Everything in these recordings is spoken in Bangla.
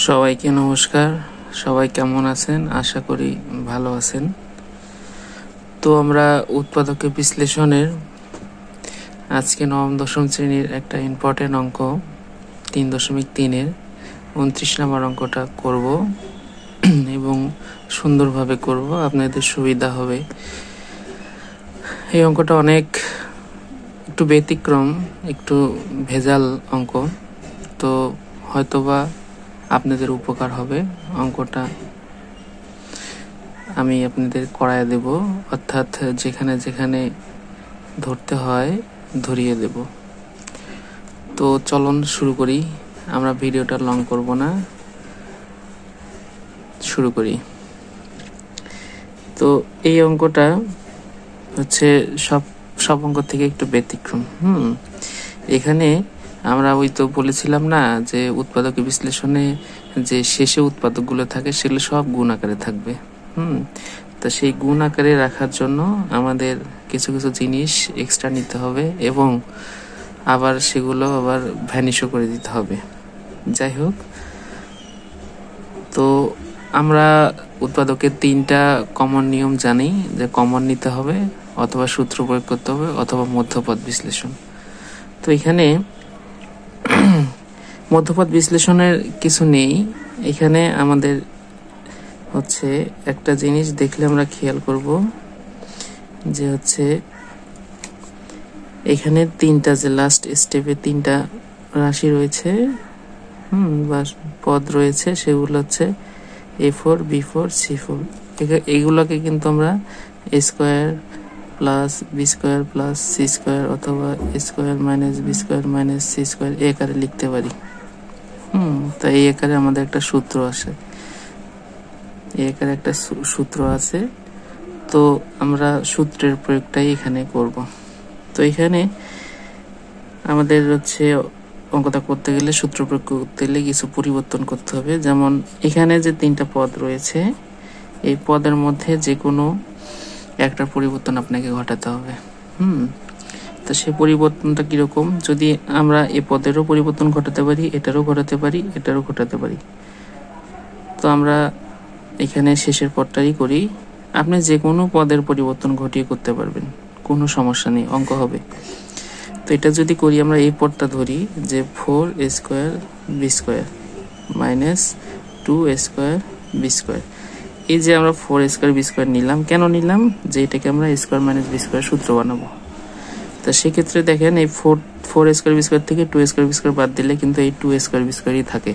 সবাইকে নমস্কার। সবাই কেমন আছেন? আশা করি ভালো আছেন। তো আমরা উৎপাদকে বিশ্লেষণের আজকে নবম দশম শ্রেণীর একটা ইম্পর্টেন্ট অঙ্ক 3.3-এর 29 নম্বর অঙ্কটা করব এবং সুন্দরভাবে করব, আপনাদের সুবিধা হবে। এই অঙ্কটা একটু ব্যতিক্রম, একটু ভেজাল অঙ্ক, তো হয়তোবা আপনাদের উপকার হবে। অঙ্কটা আমি আপনাদের করায় দেব, অর্থাৎ যেখানে যেখানে ধরতে হয় ধরিয়ে দেব। তো চলুন শুরু করি, আমরা ভিডিওটা লং করব না, শুরু করি। তো এই অঙ্কটা হচ্ছে সব অঙ্ক থেকে একটু ব্যতিক্রম। এখানে আমরা ওই তো বলেছিলাম না যে উৎপাদক বিশ্লেষণে যে শেষে উৎপাদকগুলো থাকে সেগুলো সব গুণ আকারে থাকবে। তা সেই গুণ আকারে রাখার জন্য আমাদের কিছু কিছু জিনিস এক্সট্রা নিতে হবে এবং আবার সেগুলো আবার ভ্যানিশও করে দিতে হবে। যাই হোক, তো আমরা উৎপাদকের 3টা কমন নিয়ম জানি, যে কমন নিতে হবে, অথবা সূত্র প্রয়োগ করতে হবে, অথবা মধ্যপদ বিশ্লেষণ। তো এখানে মধ্যপদ বিশ্লেষণের কিছু নেই। এখানে আমাদের হচ্ছে একটা জিনিস দেখলে আমরা খেয়াল করব যে হচ্ছে এখানে 3টা যে লাস্ট স্টেপে 3টা রাশি রয়েছে বা পদ রয়েছে, সেগুলো হচ্ছে A4, B4, C4। এইগুলোকে কিন্তু আমরা A square plus B square plus C square অথবা A square minus B square minus C square এই আকারে লিখতে পারি। তাই এই আকারে আমাদের একটা সূত্র আসে, এই আকারে একটা সূত্র আছে। তো আমরা সূত্রের প্রয়োগটাই এখানে করব। তো এখানে আমাদের হচ্ছে অঙ্কটা করতে গেলে, সূত্র প্রয়োগ করতে গেলে কিছু পরিবর্তন করতে হবে। যেমন এখানে যে 3টা পদ রয়েছে, এই পদের মধ্যে যে কোনো একটা পরিবর্তন আপনাকে ঘটাতে হবে। তো সেই পরিবর্তনটা কিরকম? যদি আমরা এই পদেরও পরিবর্তন ঘটাতে পারি, এটারও ঘটাতে পারি, এটারও ঘটাতে পারি। তো আমরা এখানে শেষের পদটাই করি। আপনি যে কোনো পদের পরিবর্তন ঘটিয়ে করতে পারবেন, কোনো সমস্যা নেই, অঙ্ক হবে। তো এটা যদি করি, আমরা এই পদটা ধরি যে 4a square B square minus 2a square B square. এই যে আমরা 4a স্কোয়ার বি স্কোয়ার নিলাম, কেন নিলাম? যে এটাকে আমরা a square minus B square সূত্র বানাবো। তা সেক্ষেত্রে দেখেন, এই 4a স্কোয়ার বি স্কোয়ার থেকে 2a স্কোয়ার বি স্কোয়ার বাদ দিলে কিন্তু এই 2a স্কোয়ার বি স্কোয়ারই থাকে।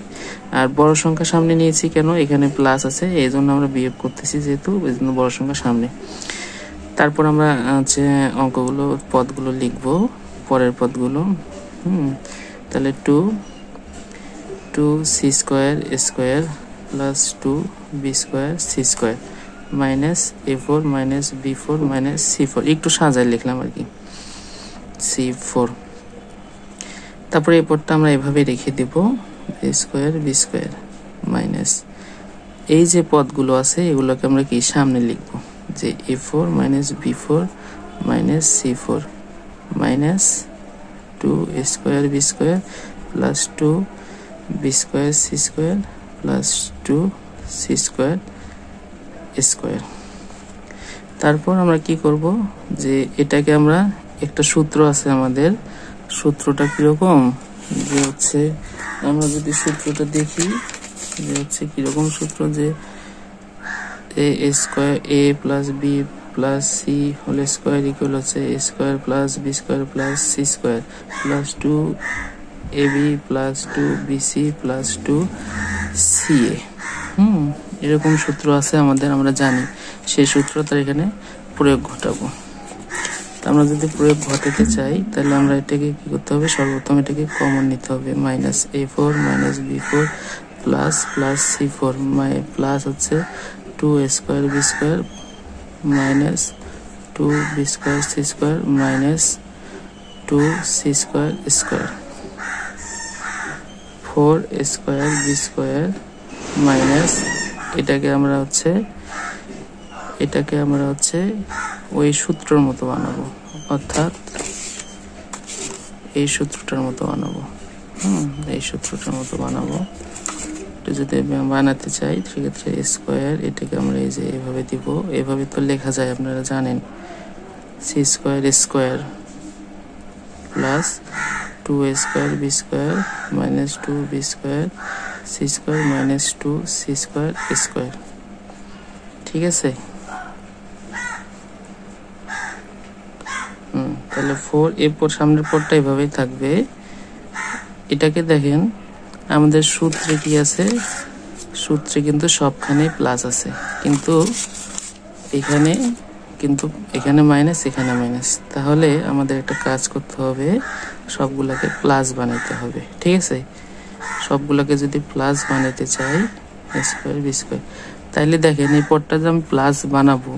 আর বড় সংখ্যা সামনে নিয়েছি কেন? এখানে প্লাস আছে, এই জন্য আমরা বিয়োগ করতেছি, যেহেতু এই জন্য বড় সংখ্যা সামনে। তারপর আমরা হচ্ছে অঙ্কগুলো পদগুলো লিখবো, পরের পদগুলো। তাহলে 2c square square plus 2b square C square minus a4 minus b4 minus c4, একটু সাজায় লিখলাম আর কি, c4। তারপরে এই পদটা আমরা এভাবে রেখে দেব, a square B square minus এই যে পদগুলো আছে এগুলোকে আমরা কি সামনে লিখব, যে a4 minus b4 minus c4 minus 2a square B square plus 2b square C square plus 2c square square. তারপর আমরা কি করব, যে এটাকে আমরা একটা সূত্র আছে আমাদের, সূত্রটা কিরকম, যে হচ্ছে আমরা যদি সূত্রটা দেখি, যে হচ্ছে কিরকম সূত্র, যে a square a plus B plus C whole square equal হচ্ছে a square plus B square plus C square plus 2ab plus 2bc plus 2ca। এরকম সূত্র আছে আমাদের, আমরা জানি। সেই সূত্রটা এখানে প্রয়োগ ঘটাবো। তা আমরা যদি প্রয়োগ ঘটাতে চাই, তাহলে আমরা এটাকে কি করতে হবে? সর্বপ্রথম এটাকে কমন নিতে হবে। Minus a4 minus b4 plus plus c4 plus হচ্ছে 2a square B square minus 2b square C square minus 2c square square 4a square B square minus এটাকে আমরা হচ্ছে ওই সূত্রের মতো বানাবো, অর্থাৎ এই সূত্রটার মতো বানাবো। এই সূত্রটার মতো বানাবো। একটু যদি বানাতে চাই সেক্ষেত্রে স্কোয়ার, এটাকে আমরা এই যে এভাবে দিব, এভাবে তো লেখা যায় আপনারা জানেন, c square square plus 2a square B square minus 2b square C square minus 2c square square. ঠিক আছে, তাহলে 4 এরপর সামনের পরটা এভাবেই থাকবে। এটাকে দেখেন আমাদের সূত্রে কি আছে, সূত্রে কিন্তু সবখানে প্লাস আছে, কিন্তু এখানে মাইনাস, এখানে মাইনাস। তাহলে আমাদের একটা কাজ করতে হবে, সবগুলোকে প্লাস বানাইতে হবে। ঠিক আছে, সবগুলোকে যদি প্লাস বানাইতে চাই স্কোয়ার বি স্কোয়ার, তাইলে দেখেন এই পদটা যে আমি প্লাস বানাবো,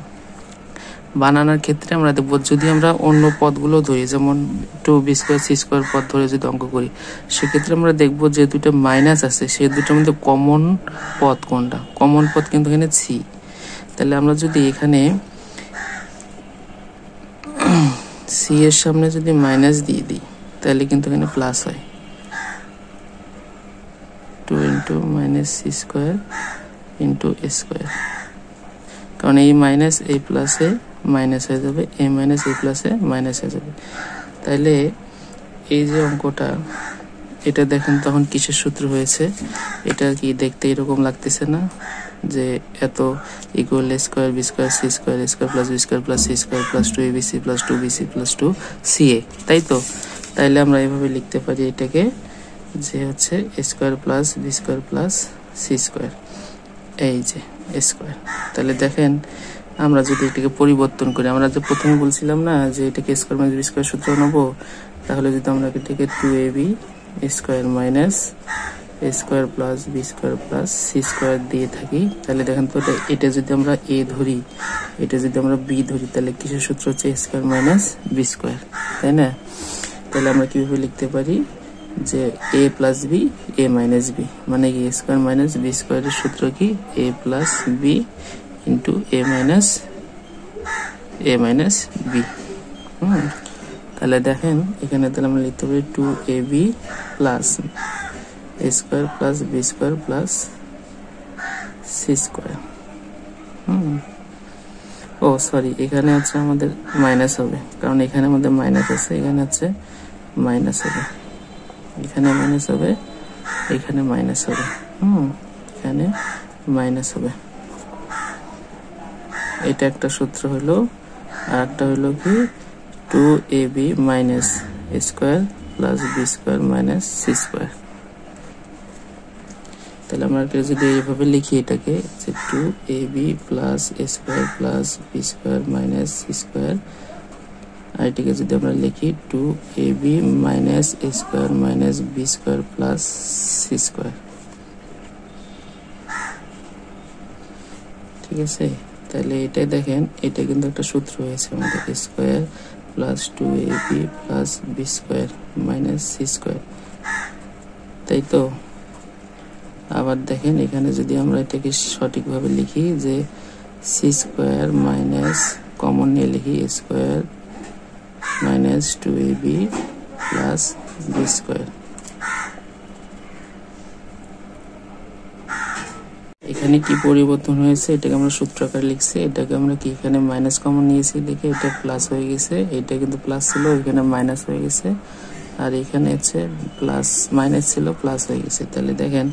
বানানোর ক্ষেত্রে আমরা দেখব যদি আমরা অন্য পদগুলো ধরি, যেমন 2b স্কোয়ার সি স্কোয়ার পদ ধরে যদি অঙ্ক করি, সেক্ষেত্রে আমরা দেখব যে দুটো মাইনাস আছে, সেই দুটোর মধ্যে কমন পদ কোনটা, কমন পদ কিন্তু এখানে সি। তাহলে আমরা যদি এখানে সি এর সামনে যদি মাইনাস দিয়ে দিই, তাহলে কিন্তু এখানে প্লাস হয়, 2 into minus C square into A square, কারণ এই মাইনাস এই প্লাসে মাইনাস হয়ে যাবে, এ মাইনাস এই প্লাসে মাইনাস হয়ে যাবে। তাইলে এই যে অঙ্কটা, এটা দেখেন তখন কিসের সূত্র হয়েছে, এটা কি দেখতে এরকম লাগতেছে না, যে এত equal square B square C square square plus B square plus C square plus 2ab plus 2bc plus 2ca, তাই তো? তাইলে আমরা এইভাবে লিখতে পারি এটাকে, যে হচ্ছে square plus B square plus C square, এই যে স্কোয়ার। তাহলে দেখেন আমরা যদি এটাকে পরিবর্তন করি, আমরা যে প্রথমে বলছিলাম না যে এটাকে স্কোয়ার মাইনাস বি স্কোয়ার সূত্র নেবো, তাহলে যদি আমরা এটাকে 2ab square minus A square plus B square plus C square দিয়ে থাকি, তাহলে দেখেন তো এটা যদি আমরা এ ধরি, এটা যদি আমরা বি ধরি, তাহলে কিসের সূত্র হচ্ছে স্কোয়ার মাইনাস বি স্কোয়ার, তাই না? তাহলে আমরা কিভাবে লিখতে পারি যে A plus B A minus B, মানে কি স্কোয়ার মাইনাস বি স্কোয়ারের সূত্র কি A plus B into A minus B. তাহলে দেখেন এখানে তাহলে আমরা লিখতে পারি 2ab plus A square plus B square plus C square. Oh sorry, এখানে হচ্ছে আমাদের মাইনাস হবে, কারণ এখানে আমাদের মাইনাস আছে, এখানে হচ্ছে মাইনাস হবে, এখানে মাইনাস হবে, এখানে মাইনাস হবে, এখানে মাইনাস হবে। এটা একটা সূত্র হলো, আর একটা হলো কি 2ab minus A square plus B square minus C square. তাহলে আমরা যদি এইভাবে লিখি এটাকে, যে 2ab plus A square plus B square minus C square, আর এটাকে যদি আমরা লিখি 2ab minus A square minus B square plus C square. ঠিক আছে, তাহলে এটাই দেখেন, এটা কিন্তু একটা সূত্র হয়েছে আমাদের square plus 2ab plus B square minus C square, তাই তো? আবার দেখেন এখানে যদি আমরা এটাকে সঠিকভাবে লিখি, যে সি স্কোয়ার মাইনাস কমন নিয়ে লিখি square minus 2ab plus B square. এখানে কি পরিবর্তন হয়েছে, এটাকে আমরা সূত্র আকারে লিখছি, এটাকে আমরা কি এখানে মাইনাস কমন নিয়েছি লিখে এটা প্লাস হয়ে গেছে, এটা কিন্তু প্লাস ছিল, এখানে মাইনাস হয়ে গেছে, আর এখানে হচ্ছে প্লাস মাইনাস ছিল প্লাস হয়ে গেছে। তাহলে দেখেন,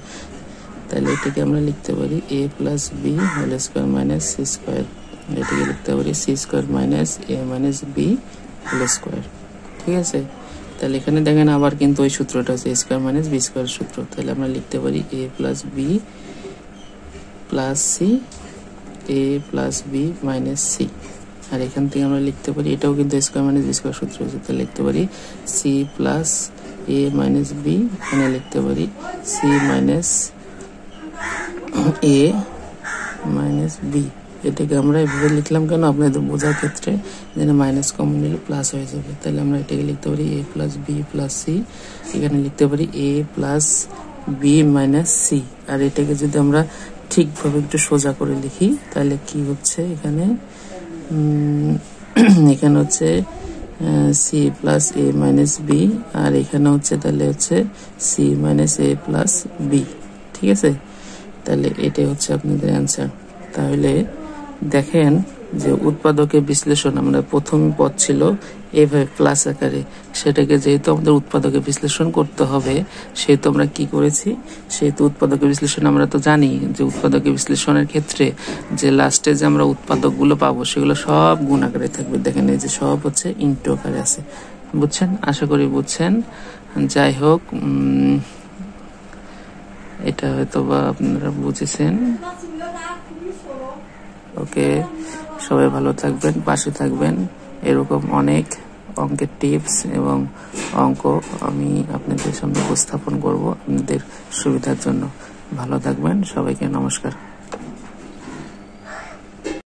তাহলে এটাকে আমরা লিখতে পারি A plus B whole square minus C square, এটাকে লিখতে পারি C square minus A minus B whole square. ঠিক আছে, তাহলে এখানে দেখেন আবার কিন্তু ওই সূত্রটা হচ্ছে এ স্কোয়ার মাইনাস বি স্কোয়ার সূত্র, তাহলে আমরা লিখতে পারি A plus B plus C, A plus B minus C, আর এখান থেকে আমরা লিখতে পারি এটাও কিন্তু স্কোয়ার মাইনাস বি স্কোয়ার সূত্র হচ্ছে, তাহলে লিখতে পারি সি প্লাস এ মাইনাস বি, এখানে লিখতে পারি C minus A minus B. এটাকে আমরা এভাবে লিখলাম কেন, আপনাদের বোঝার ক্ষেত্রে, যেন মাইনাস কমন নিলে প্লাস হয়ে যাবে। তাহলে আমরা এটাকে লিখতে পারি A plus B plus C, এখানে লিখতে পারি A plus B minus C, আর এটাকে যদি আমরা ঠিকভাবে একটু সোজা করে লিখি, তাহলে কি হচ্ছে এখানে, এখানে হচ্ছে সি প্লাস এ মাইনাস বি, আর এখানে হচ্ছে তাহলে হচ্ছে সি মাইনাস এ প্লাস বি। ঠিক আছে, তাহলে এটাই হচ্ছে আপনাদের অ্যান্সার। তাহলে দেখেন যে উৎপাদকের বিশ্লেষণ, আমরা প্রথম পদ ছিল এইভাবে প্লাস আকারে, সেটাকে যেহেতু আমাদের উৎপাদকে বিশ্লেষণ করতে হবে সেহেতু আমরা কি করেছি, সেহেতু উৎপাদকের বিশ্লেষণ আমরা তো জানি যে উৎপাদকের বিশ্লেষণের ক্ষেত্রে যে লাস্টে যে আমরা উৎপাদকগুলো পাবো সেগুলো সব গুণ আকারে থাকবে। দেখেন এই যে সব হচ্ছে ইন্টু আকারে আছে, বুঝছেন? আশা করি বুঝছেন। যাই হোক, এটা হয়তো বা আপনারা বুঝেছেন। ওকে, সবাই ভালো থাকবেন, পাশে থাকবেন। এরকম অনেক অঙ্কের টিপস এবং অঙ্ক আমি আপনাদের সামনে উপস্থাপন করব আপনাদের সুবিধার জন্য। ভালো থাকবেন, সবাইকে নমস্কার।